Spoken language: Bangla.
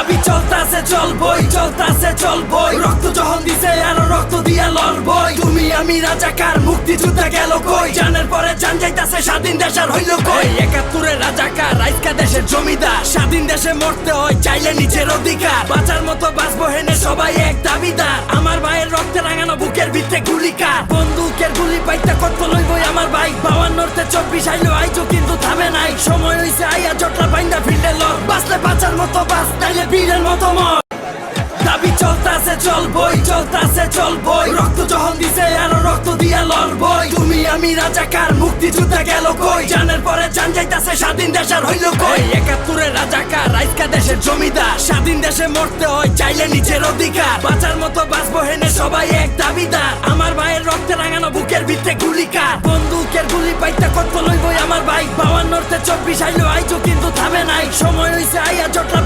দাবি চলতাছে চলবই, চলতাছে চলবই, রক্ত যখন দিছে আরো রক্ত দিয়া লড়বই। তুমি আমি রাজাকার, মুক্তিযোদ্ধা গেল কই, জানের পরে জান যাইতাছে, স্বাধীন দেশ আর হইল কই। ৭১-এর রাজাকার, আজকা দেশের জমিদার, স্বাধীন দেশে মরতে হয় চাইলে নিজের অধিকার, বাঁচার মতো বাঁচবো হেনে সবাই এক দাবিদার। আমার ভাইয়ের রক্তে রাঙানো বুকের ভিতরে গুলিকার, বন্দুকের গুলি পাইতে কত লইবই আমার ভাই। ৫২-তে ২৪ আইলো আইজো কিন্তু থামে নাই, সময় হইছে আইয়া জটলা বাইন্দা ফিল্ডে লড়, বাঁচলে বাঁচার মতো বাঁচ, তাইলে বীরের মতো মর। দাবি চলতাছে চলবই, চলতাছে চলবই, রক্ত যখন দিছে আরো রক্ত দিয়া লড়বই। তুমি আমি রাজাকার, মুক্তিযোদ্ধা গেল কই, জানের পরে জান যাইতাছে, স্বাধীন দেশ আর হইল কই। ৭১-এর রাজাকার, আজকা দেশের জমিদার, স্বাধীন দেশে মরতে হয় চাইলে নিজের অধিকার, বাঁচার মতো বাঁচবো হেনে সবাই এক দাবিদার। আমার ভাইয়ের রক্তে রাঙানো বুকের ভিতরে গুলিকার, বন্দুকের গুলি পাইতে কত লইবই আমার ভাই। ৫২-তে ২৪ আইলো আইজো কিন্তু থামে নাই, সময় হইছে আইয়া জটলা